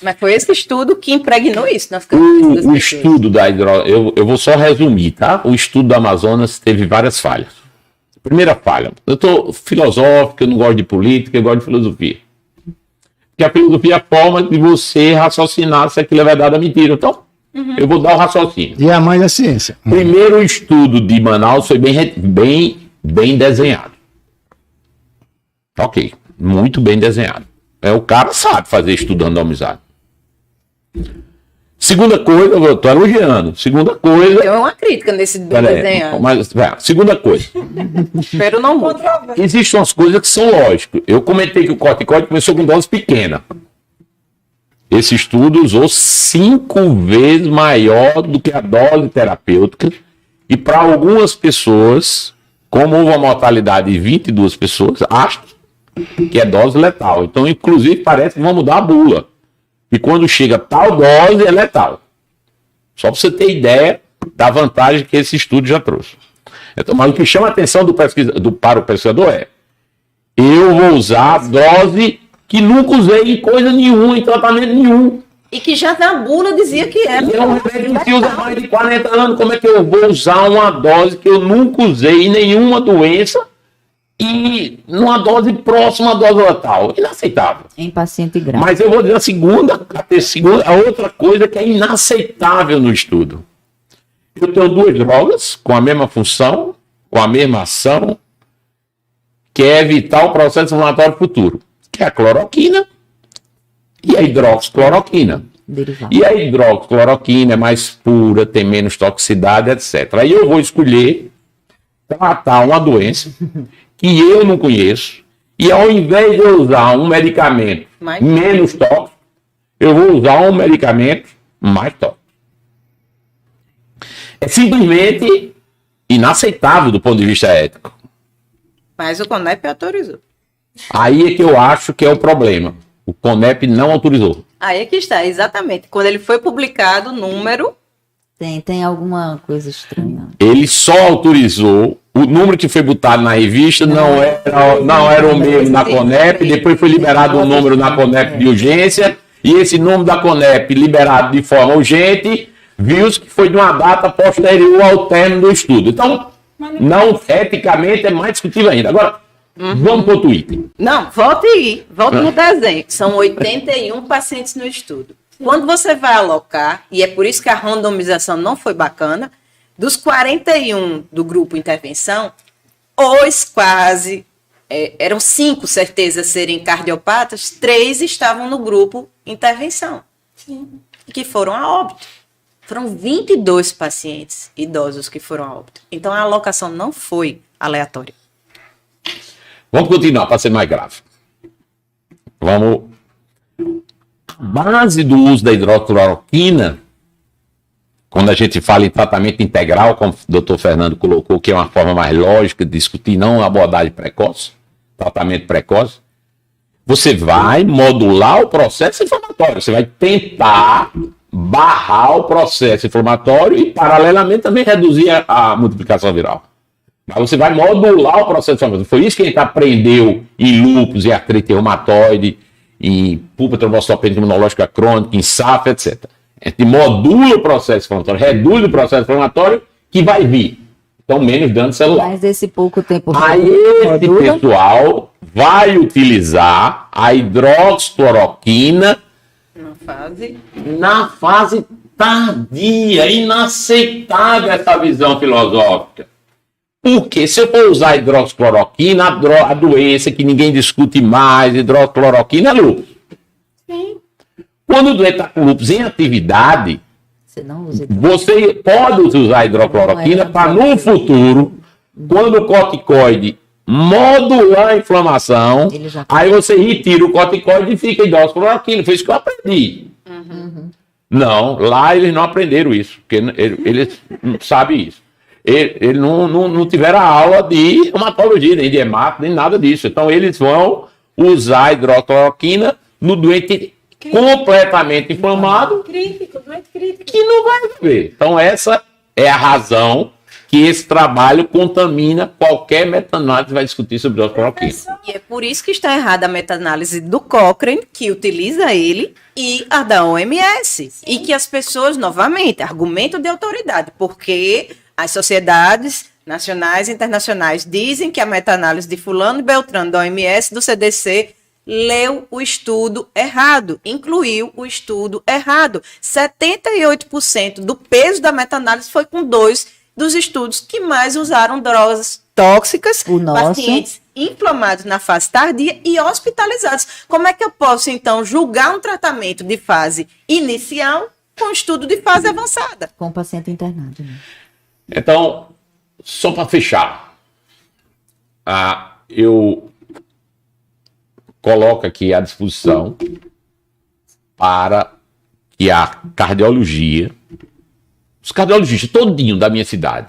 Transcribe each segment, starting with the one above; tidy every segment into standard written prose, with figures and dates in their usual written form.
Mas foi esse estudo que impregnou isso. O estudo da eu vou só resumir, tá? O estudo do Amazonas teve várias falhas. Primeira falha, eu estou filosófico, eu não gosto de política, eu gosto de filosofia. Porque a filosofia é a forma de você raciocinar se aquilo é verdade ou mentira. Então, eu vou dar o raciocínio. E a mãe da ciência. Primeiro, o estudo de Manaus foi bem desenhado. Ok, muito bem desenhado. O cara sabe fazer estudo randomizado. Segunda coisa, eu estou elogiando. Segunda coisa... Tem uma crítica nesse desenho. Segunda coisa. Espero não muito. Existem umas coisas que são lógicas. Eu comentei que o corticoide começou com dose pequena. Esse estudo usou 5 vezes maior do que a dose terapêutica. E para algumas pessoas, como houve uma mortalidade de 22 pessoas, acho que é dose letal. Então, inclusive, parece que vão mudar a bula. E quando chega tal dose, é letal. Só para você ter ideia da vantagem que esse estudo já trouxe. Então, mas o que chama a atenção para o pesquisador é: eu vou usar a dose que nunca usei em coisa nenhuma, em tratamento nenhum. E que já na bula dizia que era. É um remédio que se usa há mais de 40 anos. Como é que eu vou usar uma dose que eu nunca usei em nenhuma doença e numa dose próxima à dose letal? Inaceitável. Em paciente grave. Mas eu vou dizer a outra coisa que é inaceitável no estudo. Eu tenho 2 drogas com a mesma função, com a mesma ação, que é evitar o processo inflamatório futuro, que é a cloroquina e a hidroxicloroquina. Derivado. E a hidroxicloroquina é mais pura, tem menos toxicidade, etc. Aí eu vou escolher tratar uma doença que eu não conheço, e ao invés de eu usar um medicamento menos tóxico, eu vou usar um medicamento mais tóxico. É simplesmente inaceitável do ponto de vista ético. Mas o CONEP autorizou. Aí é que eu acho que é o problema. O CONEP não autorizou. Aí é que está, exatamente. Quando ele foi publicado, o número... Tem alguma coisa estranha. Ele só autorizou, o número que foi botado na revista não era o mesmo na CONEP, depois foi liberado um número na CONEP de urgência, e esse número da CONEP liberado de forma urgente, viu-se que foi de uma data posterior ao término do estudo. Então, não, eticamente é mais discutível ainda. Agora, vamos para outro item. Não, volte aí, volte no desenho. São 81 pacientes no estudo. Quando você vai alocar, e é por isso que a randomização não foi bacana, dos 41 do grupo intervenção, eram 5 certezas serem cardiopatas, 3 estavam no grupo intervenção, que foram a óbito. Foram 22 pacientes idosos que foram a óbito. Então a alocação não foi aleatória. Vamos continuar para ser mais grave. A base do uso da hidroxicloroquina, quando a gente fala em tratamento integral, como o doutor Fernando colocou, que é uma forma mais lógica de discutir, não uma abordagem precoce, tratamento precoce, você vai modular o processo inflamatório, você vai tentar barrar o processo inflamatório e, paralelamente, também reduzir a multiplicação viral. Mas você vai modular o processo inflamatório. Foi isso que a gente aprendeu em lúpus e artrite reumatoide, em pulpa trombocitopenia imunológica crônica, em SAF, etc. A gente modula o processo inflamatório, reduz o processo inflamatório que vai vir. Então, menos dano celular. Mas esse pouco tempo... Aí esse pessoal vai utilizar a hidroxicloroquina na fase tardia. Inaceitável essa visão filosófica. Porque se eu for usar a hidroxicloroquina, a doença que ninguém discute mais, hidroxicloroquina é lúpus. Sim. Quando o doente está com lúpus em atividade, você pode usar a hidroxicloroquina para, no futuro, quando o corticoide modular a inflamação, aí você retira o corticoide e fica hidroxicloroquina. Foi isso que eu aprendi. Não, lá eles não aprenderam isso, porque eles não sabem isso. Eles não tiveram a aula de hematologia, nem de hemato, nem nada disso. Então, eles vão usar a hidroxicloroquina no doente completamente inflamado, Crítico, doente crítico, que não vai viver. Então, essa é a razão que esse trabalho contamina qualquer meta-análise que vai discutir sobre hidroxicloroquina. E é por isso que está errada a meta-análise do Cochrane, que utiliza ele, e a da OMS. Sim. E que as pessoas, novamente, argumento de autoridade, porque as sociedades nacionais e internacionais dizem que a meta-análise de fulano e Beltrano, da OMS, do CDC, leu o estudo errado, incluiu o estudo errado. 78% do peso da meta-análise foi com 2 dos estudos que mais usaram drogas tóxicas, pacientes inflamados na fase tardia e hospitalizados. Como é que eu posso, então, julgar um tratamento de fase inicial com estudo de fase avançada? Com o paciente internado. Né? Então, só para fechar, eu coloco aqui à disposição para que a cardiologia, os cardiologistas todinho da minha cidade,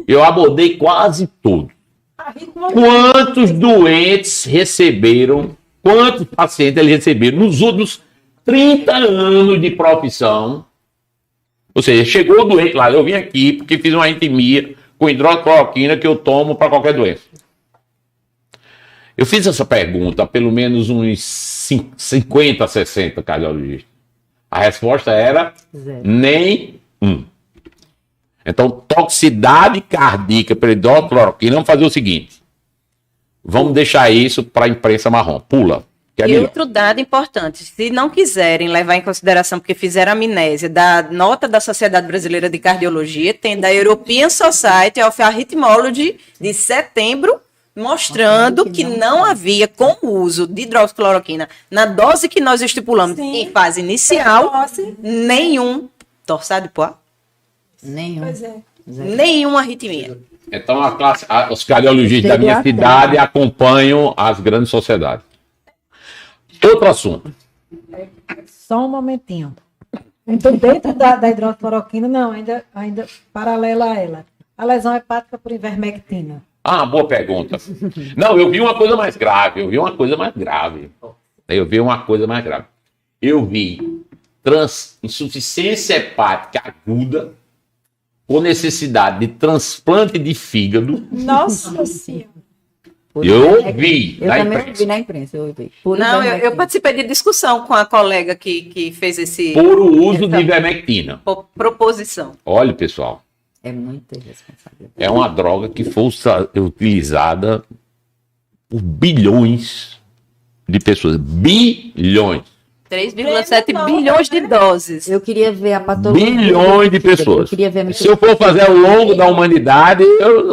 eu abordei quase todos. Quantos doentes receberam, quantos pacientes eles receberam nos últimos 30 anos de profissão? Ou seja, chegou o doente lá, eu vim aqui porque fiz uma arritmia com hidroxicloroquina que eu tomo para qualquer doença. Eu fiz essa pergunta a pelo menos uns 50, 60 cardiologistas. A resposta era 0. Nenhum. Então, toxicidade cardíaca pela hidroxicloroquina, vamos fazer o seguinte. Vamos deixar isso para a imprensa marrom. Pula. E outro dado importante, se não quiserem levar em consideração, porque fizeram amnésia da nota da Sociedade Brasileira de Cardiologia, tem da European Society of Arrhythmology de setembro, mostrando que não havia, com o uso de hidroxicloroquina, na dose que nós estipulamos em fase inicial, nenhum torsade de poá. Nenhum. Pois é. Nenhuma arritmia. Então, os cardiologistas da minha cidade acompanham as grandes sociedades. Outro assunto. Só um momentinho. Então, dentro da hidroxicloroquina, não, ainda paralela a ela. A lesão hepática por ivermectina. Boa pergunta. Não, eu vi uma coisa mais grave. Eu vi insuficiência hepática aguda com necessidade de transplante de fígado. Nossa Senhora. Eu vi Eu também vi na imprensa. Eu participei de discussão com a colega que fez esse... Por o uso de ivermectina. Proposição. Olha, pessoal. É muita responsabilidade. É uma droga que foi utilizada por bilhões de pessoas. Bilhões. 3,7 bilhões de doses. Eu queria ver a patologia. Bilhões de pessoas. Eu queria ver Se eu for fazer ao longo da humanidade, eu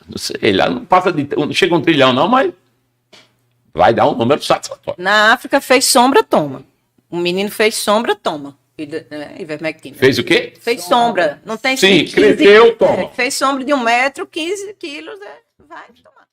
não sei, lá não passa não chega a 1 trilhão não, mas vai dar um número satisfatório. Na África fez sombra, toma. Um menino fez sombra, toma. Ivermectina. Fez o quê? Fez sombra. Não tem Sim, 15, cresceu, toma. Fez sombra de 1 metro, 15 quilos, vai tomar.